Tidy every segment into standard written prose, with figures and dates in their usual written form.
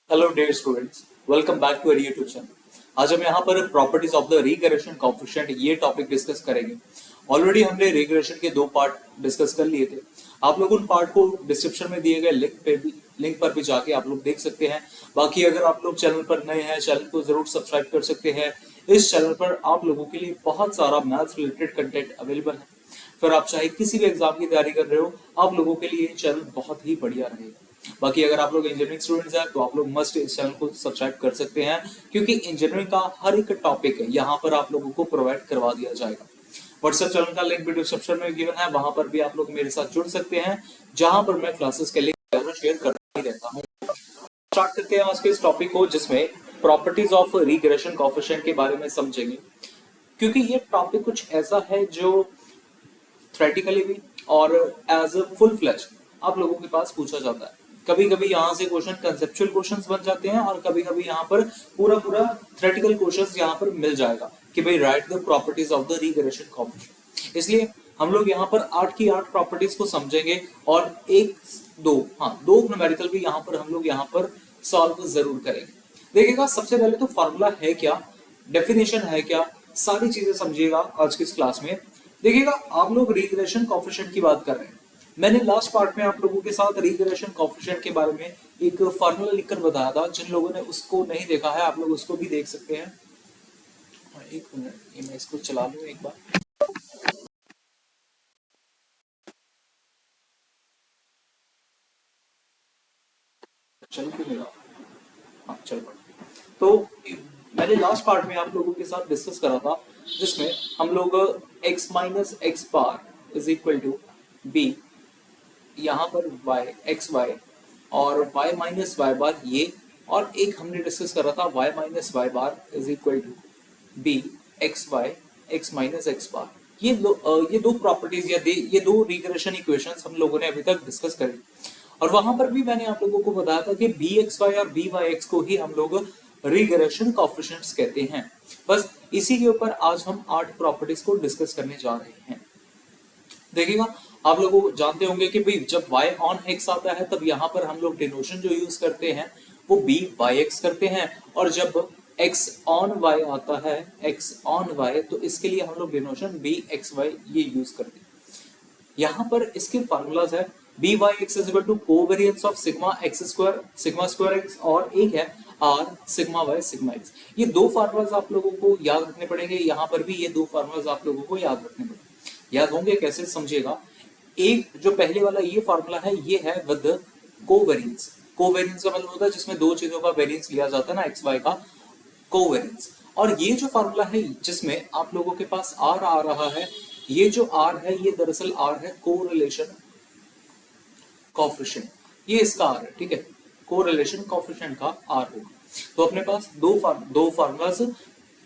Hello dear students, welcome back to our YouTube channel. आज हम यहाँ पर properties of the regression coefficient ये टॉपिक डिस्कस करेंगे। ऑलरेडी हमने रिग्रेशन के दो पार्ट डिस्कस कर लिए थे। आप लोग उन पार्ट को डिस्क्रिप्शन में दिए गए लिंक पर भी जाके आप लोग देख सकते हैं। बाकी अगर आप लोग चैनल पर नए हैं, चैनल को जरूर सब्सक्राइब कर सकते हैं। इस चैनल पर आप लोगों के लिए बहुत सारा मैथ्स रिलेटेड कंटेंट अवेलेबल है। फिर आप चाहे किसी भी एग्जाम की तैयारी कर रहे हो, आप लोगों के लिए चैनल बहुत ही बढ़िया रहेगा। बाकी अगर आप लोग इंजीनियरिंग स्टूडेंट्स हैं तो आप लोग मस्ट इस चैनल को सब्सक्राइब कर सकते हैं, क्योंकि इंजीनियरिंग का हर एक टॉपिक है यहाँ पर आप लोगों को प्रोवाइड करवा दिया जाएगा। व्हाट्सएप चैनल का लिंक वीडियो डिस्क्रिप्शन में गिवन है, वहां पर भी आप लोग मेरे साथ जुड़ सकते हैं, जहां पर मैं क्लासेस के लिंक शेयर करता ही रहता हूँ। स्टार्ट करते हैं आज के इस टॉपिक को, जिसमें प्रॉपर्टीज ऑफ रिग्रेशन कोएफिशिएंट के बारे में समझेंगे। क्योंकि ये टॉपिक कुछ ऐसा है जो थ्योरेटिकली भी और एज अ फुल फ्लेज आप लोगों के पास पूछा जाता है। कभी कभी यहाँ से क्वेश्चन कंसेप्चुअल क्वेश्चंस बन जाते हैं, और कभी कभी यहाँ पर पूरा पूरा थ्योरेटिकल क्वेश्चंस यहाँ पर मिल जाएगा कि भाई right the properties of the regression coefficient. इसलिए हम लोग यहाँ पर 8 की 8 प्रॉपर्टीज को समझेंगे, और दो न्यूमेरिकल भी यहाँ पर हम लोग यहाँ पर सॉल्व जरूर करेंगे। देखिएगा, सबसे पहले तो फॉर्मूला है क्या, डेफिनेशन है क्या, सारी चीजें समझिएगा आज की इस क्लास में। देखिएगा, आप लोग रिग्रेशन कोएफिशिएंट की बात कर रहे हैं। मैंने लास्ट पार्ट में आप लोगों के साथ रिग्रेशन कोएफिशिएंट के बारे में एक फार्मूला लिखकर बताया था। जिन लोगों ने उसको नहीं देखा है, आप लोग उसको भी देख सकते हैं। एक मिनट, मैं इसको चला लूं एक बार। चल क्यों नहीं रहा? हाँ, चल पड़ा। तो मैंने लास्ट पार्ट में आप लोगों के साथ डिस्कस करा था, जिसमें हम लोग x minus x bar is equal to b, यहाँ पर y एक्स वाई और y माइनस वाई बार ये, और एक हमने डिस्कस करा था y minus y bar is equal to b x y x minus x bar. ये दो प्रॉपर्टीज या ये दो रिग्रेशन इक्वेशंस हम लोगों ने अभी तक डिस्कस करी। और वहां पर भी मैंने आप लोगों को बताया था कि बी एक्स वाई और बी वाई एक्स को ही हम लोग रिग्रेशन कोएफिशिएंट्स कहते हैं। बस इसी के ऊपर आज हम 8 प्रॉपर्टीज को डिस्कस करने जा रहे हैं। देखिएगा, आप लोग जानते होंगे कि भाई जब y ऑन x आता है, तब यहाँ पर हम लोग डिनोशन जो यूज करते हैं वो b by x करते हैं, और जब x ऑन y आता है, x ऑन y, तो इसके लिए हम लोग डिनोशन b x y ये यूज करते हैं। यहाँ पर इसके फार्मूलाज है b by x is equal to covariance of sigma square x, और एक है r sigma y sigma x। ये दो फार्मूलाज आप लोगों को याद रखने पड़ेंगे। यहाँ पर भी ये दो फार्मूलाज आप लोगों को याद रखने पड़ेंगे। याद होंगे कैसे, समझिएगा। एक जो पहले वाला ये फार्मूला है, ये है विद कोवेरिएंस। कोवेरिएंस का मतलब होता है जिसमें दो चीजों का वेरिएंस लिया जाता है ना, एक्स वाई का कोवेरिएंस। और ये जो फार्मूला है जिसमें आप लोगों के पास आर आ रहा है, ये जो आर है ये दरअसल आर है कोरिलेशन कोएफिशिएंट। ये इसका आर है, ठीक है, कोरिलेशन कोएफिशिएंट का आर होगा। तो अपने पास दो फार्मूलाज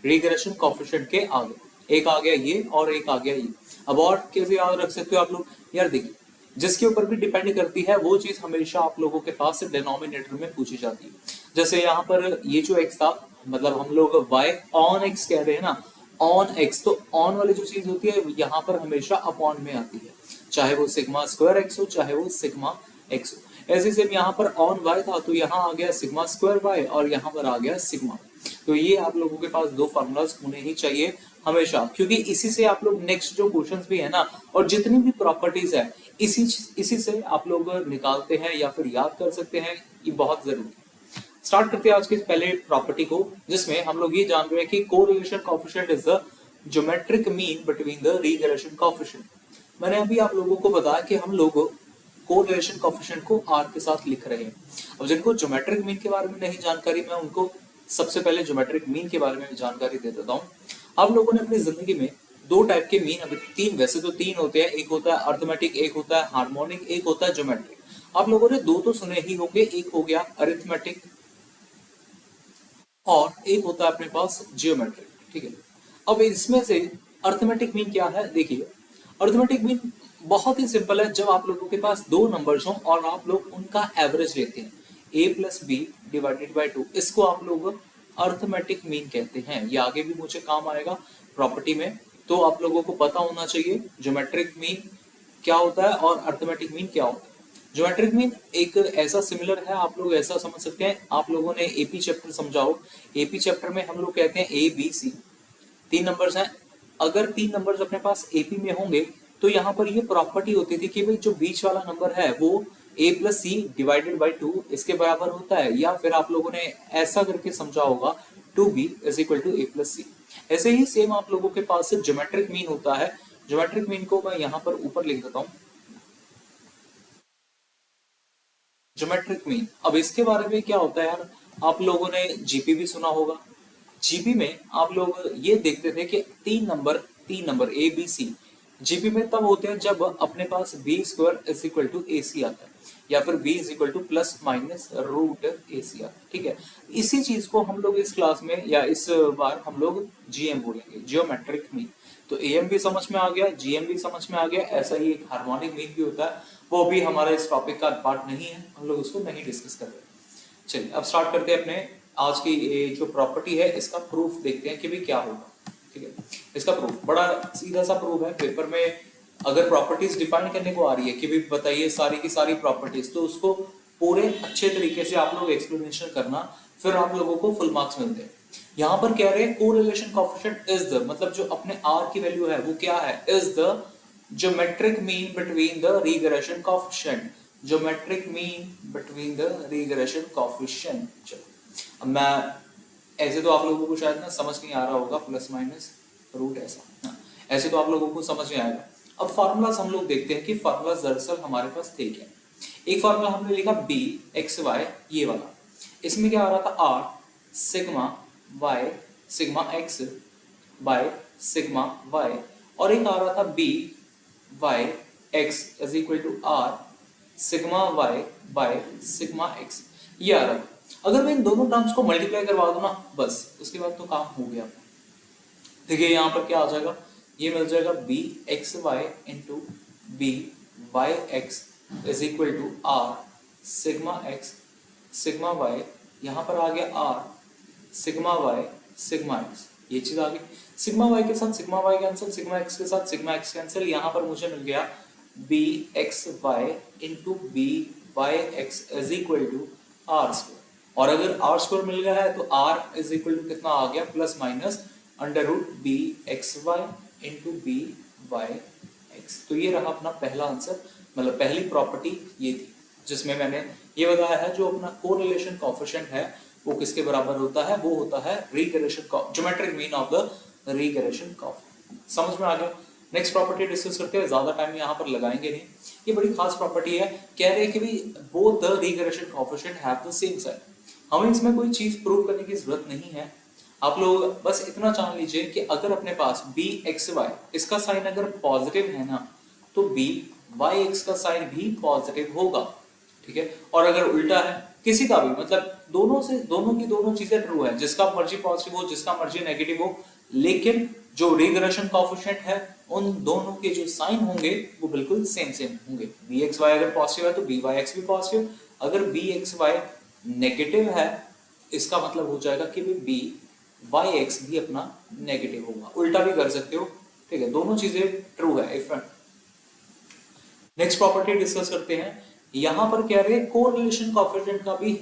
रिग्रेशन कोएफिशिएंट के आ गए, एक आ गया ये और एक आ गया ये। अब और कैसे याद रख सकते हो आप लोग? यार देखिए, जिसके ऊपर भी डिपेंड करती है वो चीज हमेशा आप लोगों के पास डिनोमिनेटर में पूछी जाती है। जैसे यहाँ पर ये जो x था, मतलब हम लोग y ऑन x कह रहे हैं ना, ऑन x, तो ऑन वाली जो चीज होती है यहाँ पर हमेशा अपॉन में आती है, चाहे वो सिग्मा स्क्वायर x हो, चाहे वो सिग्मा x हो। ऐसे सेम यहाँ पर ऑन y था, तो यहाँ आ गया सिग्मा स्क्वायर y, और यहाँ पर आ गया सिग्मा। तो ये आप लोगों के पास दो फार्मूलाज होने ही चाहिए हमेशा, क्योंकि इसी से आप लोग नेक्स्ट जो क्वेश्चंस भी है ना, और जितनी भी प्रॉपर्टीज है, इसी से आप लोग निकालते हैं या फिर याद कर सकते हैं। ये बहुत जरूरी है। स्टार्ट करते हैं आज के पहले प्रॉपर्टी को, जिसमें हम लोग ये जान रहे हैं कि correlation coefficient is the geometric mean between the regression coefficient. मैंने अभी आप लोगों को बताया कि हम लोग कोरिलेशन कोएफिशिएंट को r के साथ लिख रहे हैं। अब जिनको ज्योमेट्रिक मीन के बारे में नहीं जानकारी, मैं उनको सबसे पहले ज्योमेट्रिक मीन के बारे में जानकारी दे देता हूँ। आप लोगों ने अपनी जिंदगी में दो टाइप के मीन, अभी तीन, वैसे तो तीन होते हैं, एक होता है अरिथमेटिक, एक होता है हार्मोनिक, एक होता है ज्योमेट्रिक। आप लोगों ने दो तो सुने ही होंगे, एक हो गया अरिथमेटिक और एक होता है अपने पास जियोमेट्रिक, ठीक है। अब इसमें से अरिथमेटिक मीन क्या है, देखिए। अरिथमेटिक मीन बहुत ही सिंपल है। जब आप लोगों के पास दो नंबर्स हों और आप लोग उनका एवरेज लेते हैं, a plus b divided by 2, इसको आप लोग अरिथमेटिक मीन कहते हैं। ये आगे भी मुझे काम आएगा प्रॉपर्टी में, तो आप लोगों को पता होना चाहिए ज्योमेट्रिक मीन क्या होता है और अरिथमेटिक मीन क्या होता है। ज्योमेट्रिक मीन एक ऐसा सिमिलर है, आप लोग ऐसा समझ सकते हैं, आप लोगों ने एपी चैप्टर समझाओ, एपी चैप्टर में हम लोग कहते हैं ए बी सी, 3 नंबर्स हैं, अगर 3 नंबर्स अपने पास एपी में होंगे तो यहाँ पर ये प्रॉपर्टी होती थी कि भाई जो बीच वाला नंबर है वो a plus c divided by 2 इसके बराबर होता है, या फिर आप लोगों ने ऐसा करके समझा होगा 2b is equal to a plus c. ऐसे ही सेम आप लोगों के पास ज्योमेट्रिक मीन होता है, ज्योमेट्रिक मीन को मैं यहाँ पर ऊपर लिख देता हूँ, ज्योमेट्रिक मीन। अब इसके बारे में क्या होता है यार, आप लोगों ने जीपी भी सुना होगा, जीपी में आप लोग ये देखते थे कि 3 number a b c GP में तब होते हैं जब अपने पास b square is equal to a c आता है, या फिर b is equal to plus minus root a c आता है, ठीक है। इसी चीज को हम लोग इस क्लास में या इस बार हम लोग जीएम बोलेंगे, जियोमेट्रिक मीन। तो एएम भी समझ में आ गया, जीएम भी समझ में आ गया, ऐसा ही एक हार्मोनिक मीन भी होता है, वो भी हमारा इस टॉपिक का पार्ट नहीं है, हम लोग उसको नहीं डिस्कस कर रहे। चलिए अब स्टार्ट करते हैं अपने आज की ये जो प्रॉपर्टी है इसका प्रूफ देखते हैं कि भी क्या होगा, ठीक है। इसका प्रूफ बड़ा सीधा सा प्रूफ है, पेपर में अगर प्रॉपर्टीज डिफाइन करने को आ रही है कि भी बताइए सारी की सारी प्रॉपर्टीज, तो उसको पूरे अच्छे तरीके से आप लोग एक्सप्लेनेशन करना, फिर आप लोगों को फुल मार्क्स मिलते हैं। यहाँ पर कह रहे हैं कोरिलेशन कोएफिशिएंट इज द, मतलब जो अपने आर की वैल्यू है वो क्या है, is the geometric mean between the regression coefficient, geometric mean between the regression coefficient. चलो अब मैं ऐसे तो आप लोगों को शायद ना समझ नहीं आ रहा होगा, प्लस माइनस रूट ऐसा हाँ, ऐसे तो आप लोगों को समझ नहीं आएगा। अब फार्मूलास हम लोग देखते हैं कि फार्मूलास दरअसल हमारे पास थे क्या। एक फार्मूला हमने लिखा बी एक्स वाई, ये वाला, इसमें क्या आ रहा था r sigma y sigma x by sigma y, और एक आ रहा था b y x is equal to r sigma y by sigma x, ये आ रहा था। अगर मैं इन दोनों टर्म्स को मल्टीप्लाई करवा दूं ना, बस उसके बाद तो काम हो गया। देखिए यहाँ पर क्या आ जाएगा, ये मिल जाएगा b x y into b y x is equal to r sigma x sigma y, यहाँ पर आ गया r sigma y sigma x, ये चीज आ गई। सिग्मा वाई के साथ sigma y cancel, sigma x के साथ सिग्मा एक्स कैंसिल, यहाँ पर मुझे मिल गया b x y into b y x is equal to r square, और अगर आर स्क्वायर मिल गया है तो आर इज इक्वल टू कितना आ गया, plus minus under root b x y into b y x. तो ये रहा अपना पहला आंसर, मतलब पहली प्रॉपर्टी ये थी जिसमें मैंने ये बताया है जो अपना कोरिलेशन कोएफिशिएंट है वो किसके बराबर होता है, वो होता है regression geometric mean of the regression coefficient. समझ में आ गया। नेक्स्ट प्रॉपर्टी डिस्कस करते हैं, ज्यादा टाइम यहाँ पर लगाएंगे नहीं, ये बड़ी खास प्रॉपर्टी है। कह रहे हैं कि भी both the regression coefficient have the same sign, हमें इसमें कोई चीज प्रूव करने की जरूरत नहीं है, आप लोग बस इतना जान लीजिए कि अगर अपने पास बी एक्स वाई इसका साइन अगर पॉजिटिव है ना, तो बी वाई एक्स का साइन भी पॉजिटिव होगा, ठीक है। और अगर उल्टा है किसी का भी, मतलब दोनों की दोनों चीजें ट्रू है, जिसका मर्जी पॉजिटिव हो जिसका मर्जी नेगेटिव हो, लेकिन जो रिग्रेशन कोएफिशिएंट है उन दोनों के जो साइन होंगे वो बिल्कुल सेम होंगे। बी एक्स वाई अगर पॉजिटिव है तो बी वाई एक्स भी पॉजिटिव, अगर बी एक्स वाई नेगेटिव है इसका मतलब हो जाएगा कि बी वाई एक्स भी अपना नेगेटिव होगा, उल्टा भी कर सकते हो, ठीक है, दोनों चीजें ट्रू है। नेक्स्ट प्रॉपर्टी डिस्कस करते हैं, यहां पर कह रहे हैं कोरिलेशन कोएफिशिएंट का भी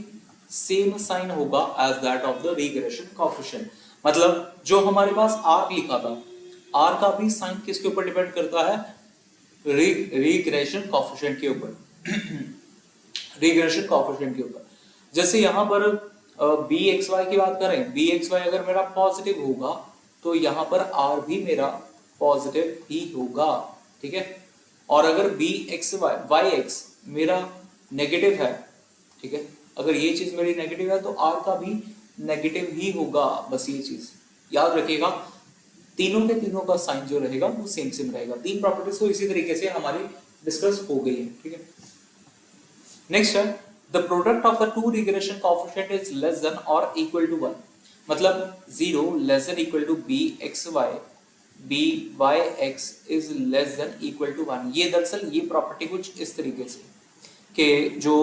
सेम साइन होगा as that of the regression coefficient, मतलब जो हमारे पास आर लिखा था, आर का भी साइन किसके ऊपर डिपेंड करता है, रिग्रेशन कोएफिशिएंट के ऊपर रिग्रेशन कोएफिशिएंट के ऊपर। जैसे यहां पर बी एक्स वाई की बात करें, बी एक्स वाई अगर मेरा पॉजिटिव होगा तो यहाँ पर आर भी मेरा पॉजिटिव ही होगा, ठीक है। और अगर b x y y x मेरा नेगेटिव है, ठीक है, अगर ये चीज मेरी नेगेटिव है तो आर का भी नेगेटिव ही होगा, बस ये चीज याद रखिएगा। तीनों के तीनों का साइन जो रहेगा वो सेम रहेगा। तीन प्रॉपर्टीज तो इसी तरीके से हमारी डिस्कस हो गई है, ठीक है। नेक्स्ट है the product of the two regression coefficient is less than or equal to 1, मतलब 0 less than equal to bxy byx is less than equal to 1। ये दरअसल ये प्रॉपर्टी कुछ इस तरीके से कि जो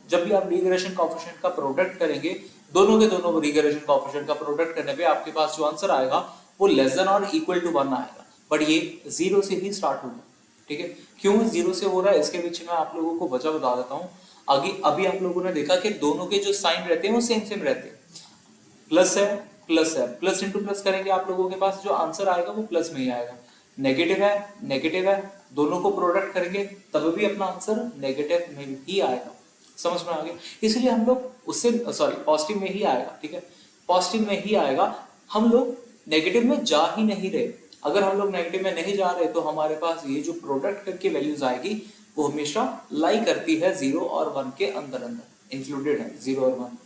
जब भी आप रिग्रेशन कोएफिशिएंट का प्रोडक्ट करेंगे, दोनों के दोनों रिग्रेशन कोएफिशिएंट का प्रोडक्ट करने पे आपके पास जो आंसर आएगा वो लेस देन और इक्वल टू 1 आएगा, बट ये 0 से ही स्टार्ट होगा, ठीक है। क्यों 0 से हो रहा है इसके पीछे मैं आप लोगों को वजह बता देता हूँ। आगे अभी आप लोगों ने देखा कि दोनों के जो साइन रहते हैं वो सेम सेम रहते हैं। प्लस है, प्लस है, प्लस इंटू प्लस करेंगे आप लोगों के पास जो आंसर आएगा वो प्लस में ही आएगा। नेगेटिव है, नेगेटिव है, दोनों को प्रोडक्ट करेंगे तब भी अपना आंसर नेगेटिव में ही आएगा। समझ में आ गया? इसलिए हम लोग उससे सॉरी पॉजिटिव में ही आएगा, ठीक है, पॉजिटिव में ही आएगा। हम लोग नेगेटिव में जा ही नहीं रहे। अगर हम लोग नेगेटिव में नहीं जा रहे तो हमारे पास ये जो प्रोडक्ट करके वैल्यूज आएगी वो हमेशा लाई करती है 0 और 1 के अंदर अंदर, इंक्लूडेड है 0 और 1,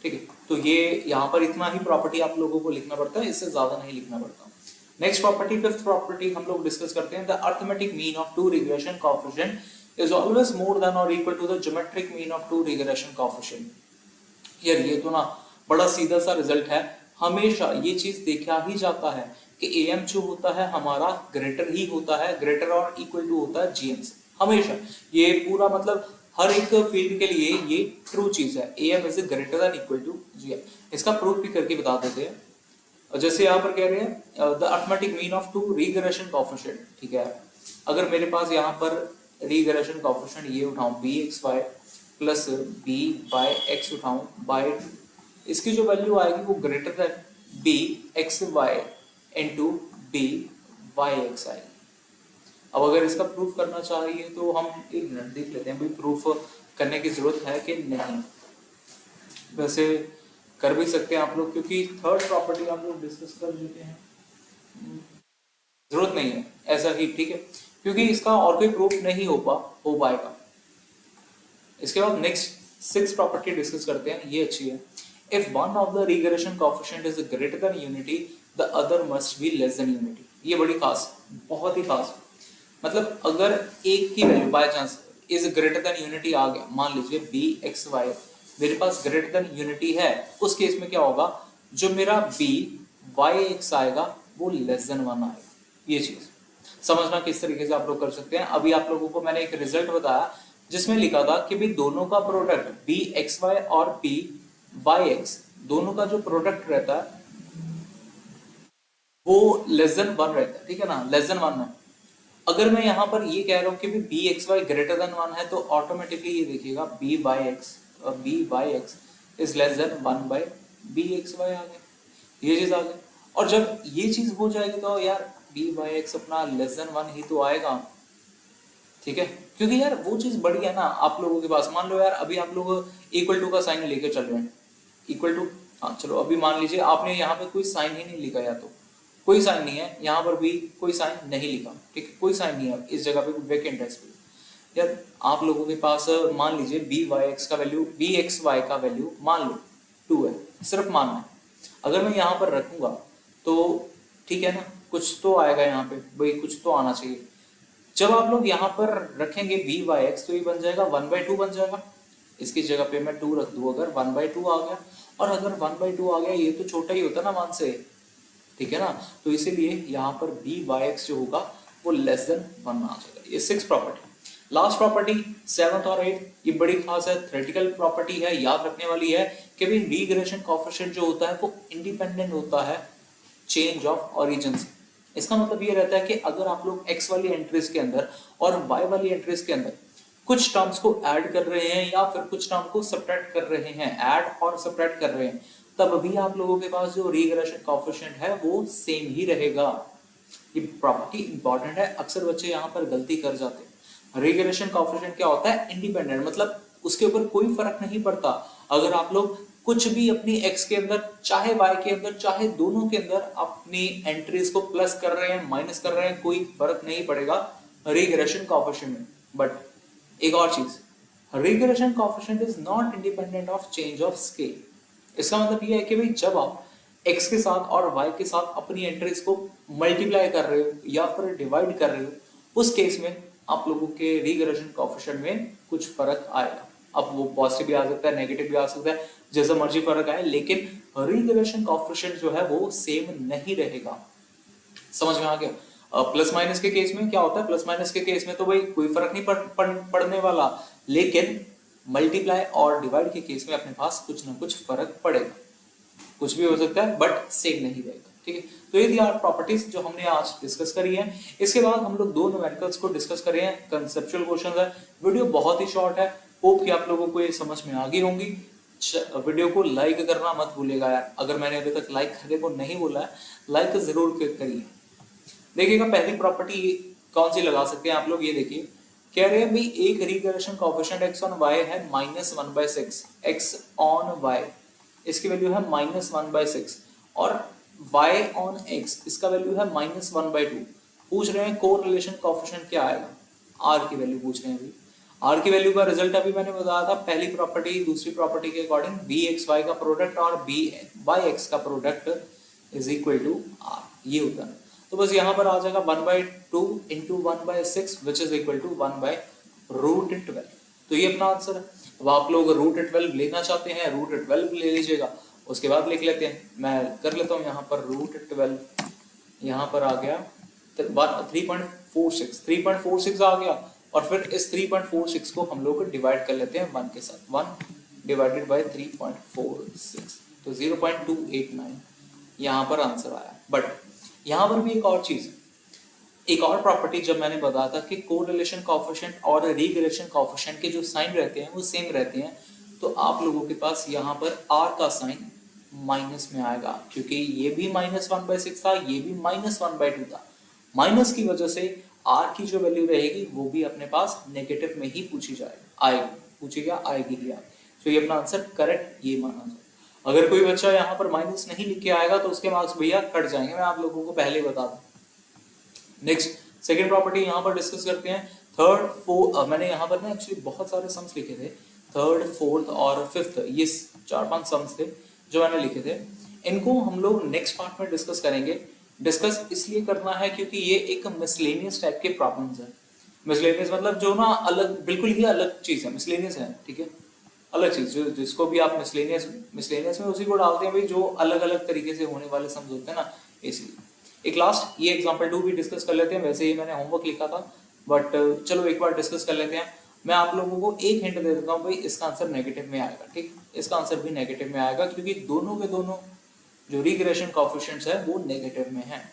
ठीक है। तो ये यहाँ पर इतना ही प्रॉपर्टी आप लोगों को लिखना पड़ता है, इससे ज्यादा नहीं लिखना पड़ता। नेक्स्ट प्रॉपर्टी, फिफ्थ प्रॉपर्टी हम लोग डिस्कस करते हैं। The arithmetic mean of two regression coefficient is always more than और equal to the geometric mean of two regression coefficient. यार ये तो ना बड़ा सीधा सा रिजल्ट है। हमेशा ये चीज देखा ही जाता है कि एम जो होता है हमारा ग्रेटर ही होता है, ग्रेटर और इक्वल टू होता है जीएम से। हमेशा ये पूरा मतलब हर एक फील्ड के लिए ये ट्रू चीज है। M is greater than equal to GM. इसका प्रूफ भी करके बता देते हैं। जैसे यहाँ पर कह रहे हैं the arithmetic mean of two regression coefficient, ठीक है। अगर मेरे पास यहाँ पर रिग्रेशन कोएफिशिएंट ये उठाऊं bxy प्लस by(x) उठाऊं बाय, इसकी जो वैल्यू आएगी वो greater than bxy into by(x) आएगी। अब अगर इसका प्रूफ करना चाहिए तो हम एक मिनट देख लेते हैं भाई प्रूफ करने की जरूरत है कि नहीं। वैसे कर भी सकते हैं आप लोग, क्योंकि थर्ड प्रॉपर्टी आप लोग डिस्कस कर चुके हैं, जरूरत नहीं है ऐसा ही, ठीक है, क्योंकि इसका और कोई प्रूफ नहीं हो पाएगा। इसके बाद नेक्स्ट सिक्स प्रॉपर्टी डिस्कस करते हैं, ये अच्छी है। If one of the regression coefficient is greater than unity the other must be less than unity. ये बड़ी खास, बहुत ही खास, मतलब अगर एक की value by chance is greater than unity आ गया, मान लीजिए bxy मेरे पास ग्रेटर देन यूनिटी है, उस केस में क्या होगा, जो मेरा by(x) आएगा वो लेस देन 1 आएगा। ये चीज समझना किस तरीके से आप लोग कर सकते हैं। अभी आप लोगों को मैंने एक रिजल्ट बताया जिसमें लिखा था कि भाई दोनों का प्रोडक्ट bxy और by(x) दोनों का जो प्रोडक्ट रहता है वो लेस देन 1 रहता है, ठीक है ना, लेस देन 1 है। अगर मैं यहाँ पर ये कह रहा हूँ कि bxy ग्रेटर देन 1 है तो ऑटोमेटिकली ये देखिएगा by(x) is less than 1 by bxy आ गया, ये चीज आ गई। और जब ये चीज हो जाएगी तो यार by(x) अपना लेस देन 1 ही तो आएगा, ठीक है, क्योंकि यार वो चीज बढ़िया है ना आप लोगों के पास। मान लो यार अभी आप लोग इक्वल टू का साइन लेके चल रहे हैं, इक्वल टू, हाँ चलो अभी मान लीजिए आपने यहाँ पे कोई साइन ही नहीं लिखा, या तो कोई साइन नहीं है, यहाँ पर भी कोई साइन नहीं लिखा, ठीक है, कोई साइन नहीं है, इस जगह पे वेकेंट है स्पेस। यार आप लोगों के पास मान लीजिए bxy का वैल्यू मान लो 2 है, सिर्फ मानना है। अगर मैं यहाँ पर रखूंगा तो ठीक है ना, कुछ तो आएगा यहाँ पे, भाई कुछ तो आना चाहिए। जब आप लोग यहाँ पर रखेंगे by(x) तो ये बन जाएगा 1/2 बन जाएगा। इसकी जगह पे मैं 2 रख दूं, अगर 1/2 आ गया, और अगर 1/2 आ गया ये तो छोटा ही होता ना 1 से, ठीक है ना, तो इसीलिए यहाँ पर by(x) जो होगा वो लेस देन 1 आ जाएगा। ये 6 प्रॉपर्टी। लास्ट प्रॉपर्टी 7th और 8th, ये बड़ी खास है, थ्योरेटिकल प्रॉपर्टी है, याद रखने वाली है कि भाई रिग्रेशन कोएफिशिएंट जो होता है वो इंडिपेंडेंट होता है चेंज ऑफ ओरिजिन से। इसका मतलब ये रहता है कि अगर आप लोग x वाली एंट्रीज के अंदर और y वाली एंट्रीज के अंदर कुछ टर्म्स को ऐड कर रहे हैं या फिर कुछ टर्म को सब्ट्रैक्ट कर रहे हैं, ऐड और सब्ट्रैक्ट कर रहे हैं, तब भी आप लोगों के पास जो रिग्रेशन कोएफिशिएंट है वो सेम ही रहेगा। ये प्रॉपर्टी इंपॉर्टेंट है, अक्सर बच्चे यहाँ पर गलती कर जाते हैं। रिग्रेशन कोएफिशिएंट क्या होता है, इंडिपेंडेंट, मतलब उसके ऊपर कोई फर्क नहीं पड़ता। अगर आप लोग कुछ भी अपनी x के अंदर चाहे y के अंदर चाहे दोनों के अंदर अपनी एंट्रीज को प्लस कर रहे हैं माइनस कर रहे हैं, कोई फर्क नहीं पड़ेगा रिग्रेशन कोएफिशिएंट में। बट एक और चीज, regression coefficient is not independent of change of scale. इसका मतलब ये है कि भाई जब आप x के साथ और y के साथ अपनी एंट्रीज को मल्टीप्लाई कर रहे हो या फिर डिवाइड कर रहे हो, उस केस में आप लोगों के रिग्रेशन कोएफिशिएंट में कुछ फर्क आएगा। अब वो पॉजिटिव भी आ सकता है, नेगेटिव भी आ सकता है, जैसा मर्जी फर्क आए, लेकिन रिग्रेशन कोएफिशिएंट जो है वो सेम नहीं रहेगा। समझ में आ गया? प्लस माइनस के केस में क्या होता है, प्लस माइनस के केस में तो भाई कोई फर्क नहीं पड़ने वाला, लेकिन मल्टीप्लाई और डिवाइड के केस में अपने पास कुछ ना कुछ फर्क पड़ेगा। कुछ भी हो सकता है बट सेम नहीं रहेगा। ठीक है। तो ये थी 8 प्रॉपर्टीज जो हमने आज डिस्कस करी है। इसके बाद हम लोग 2 न्यूमेरिकल्स को डिस्कस कर रहे हैं, कंसेप्चुअल क्वेश्चंस है। वीडियो बहुत ही शॉर्ट है, होप कि आप लोगों को ये समझ में आ गई होंगी। वीडियो को लाइक करना मत भूलिएगा यार, अगर मैंने अभी तक लाइक करने को नहीं बोला है, लाइक जरूर करिए। देखिएगा पहली प्रॉपर्टी कौन सी लगा सकते हैं आप लोग, ये देखिए कह रहे हैं भाई एक regression coefficient x on y है -1/6, x ऑन y इसकी वैल्यू है -1/6 और y ऑन x इसका वैल्यू है -1/2। पूछ रहे हैं कोरिलेशन कोएफिशिएंट क्या आएगा, r की वैल्यू पूछ रहे हैं। अभी r की वैल्यू का रिजल्ट अभी मैंने बताया था, पहली प्रॉपर्टी दूसरी प्रॉपर्टी के अकॉर्डिंग bxy का प्रोडक्ट और byx का product is equal to r, ये होता है। तो बस यहाँ पर आ जाएगा 1/2 इंटू 1/6 विच इज इक्वल टू 1/√12। तो ये अपना आंसर है। अब आप लोग √12 लेना चाहते हैं, √12 ले लीजिएगा, उसके बाद लिख लेते हैं। मैं कर लेता हूँ यहाँ पर √12, यहाँ पर आ गया 3.46 आ गया, और फिर इस 3.46 को हम लोग डिवाइड कर लेते हैं 1 के साथ, 1 डिवाइडेड बाय 3.46, तो 0.289 यहाँ पर आंसर आया। बट यहाँ पर भी एक और चीज, एक और प्रॉपर्टी जब मैंने बताया था कि कोरिलेशन कोएफिशिएंट और रिग्रेशन कोएफिशिएंट के जो साइन रहते हैं वो सेम रहते हैं, तो आप लोगों के पास यहाँ पर r का साइन माइनस में आएगा, क्योंकि ये भी -1/6 था, ये भी -1/2 था। माइनस की वजह से r की जो वैल्यू रहेगी वो भी अपने पास नेगेटिव में ही आएगी ही। तो ये अपना आंसर करेक्ट ये माना जाए। अगर कोई बच्चा यहाँ पर माइनस नहीं लिख के आएगा तो उसके मार्क्स भैया कट जाएंगे, मैं आप लोगों को पहले बता दूं। नेक्स्ट सेकंड प्रॉपर्टी यहाँ पर डिस्कस करते हैं। थर्ड फोर्थ, मैंने यहाँ पर ना एक्चुअली बहुत सारे सम्स लिखे थे, थर्ड फोर्थ और फिफ्थ, ये 4-5 सम्स थे जो मैंने लिखे थे। इनको हम लोग नेक्स्ट पार्ट में डिस्कस करेंगे। डिस्कस इसलिए करना है क्योंकि ये एक मिसलेनियस टाइप के प्रॉब्लम्स है। मिसलेनियस मतलब जो ना अलग, बिल्कुल ही अलग चीज है, मिसलेनियस है, ठीक है, अलग चीज, जो जिसको भी आप मिसलेनियस में उसी को डालते हैं भाई, जो अलग अलग तरीके से होने वाले सम्स होते हैं ना, इसलिए। एक लास्ट ये एग्जांपल 2 भी डिस्कस कर लेते हैं। वैसे ही मैंने होमवर्क लिखा था, बट चलो एक बार डिस्कस कर लेते हैं। मैं आप लोगों को एक हिंट दे देता हूँ भाई, इसका आंसर नेगेटिव में आएगा, ठीक, इसका आंसर भी नेगेटिव में आएगा, क्योंकि दोनों के दोनों जो रिग्रेशन कोएफिशिएंट्स है वो नेगेटिव में है,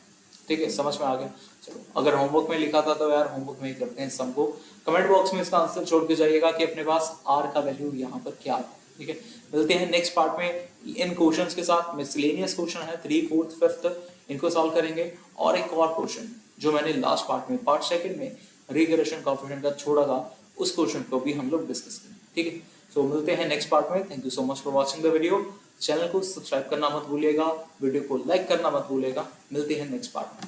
ठीक है, समझ में आ गया। चलो अगर होमवर्क में लिखा था तो यार होमवर्क में ही करते हैं सम को। कमेंट बॉक्स में इसका आंसर छोड़ के जाइएगा कि अपने पास r का वैल्यू यहाँ पर क्या है, ठीक है। मिलते हैं नेक्स्ट पार्ट में इन क्वेश्चंस के साथ। मिसलेनियस क्वेश्चन है 3, 4, 5, इनको सॉल्व करेंगे, और एक और क्वेश्चन जो मैंने लास्ट पार्ट में पार्ट सेकंड में रिग्रेशन कोएफिशिएंट का छोड़ा था, उस क्वेश्चन को भी हम लोग डिस्कस करेंगे, ठीक है। सो मिलते हैं नेक्स्ट पार्ट में। Thank you so much for watching the video. Channel को सब्सक्राइब करना मत भूलिएगा, वीडियो को लाइक करना मत भूलिएगा। मिलते हैं नेक्स्ट पार्ट में।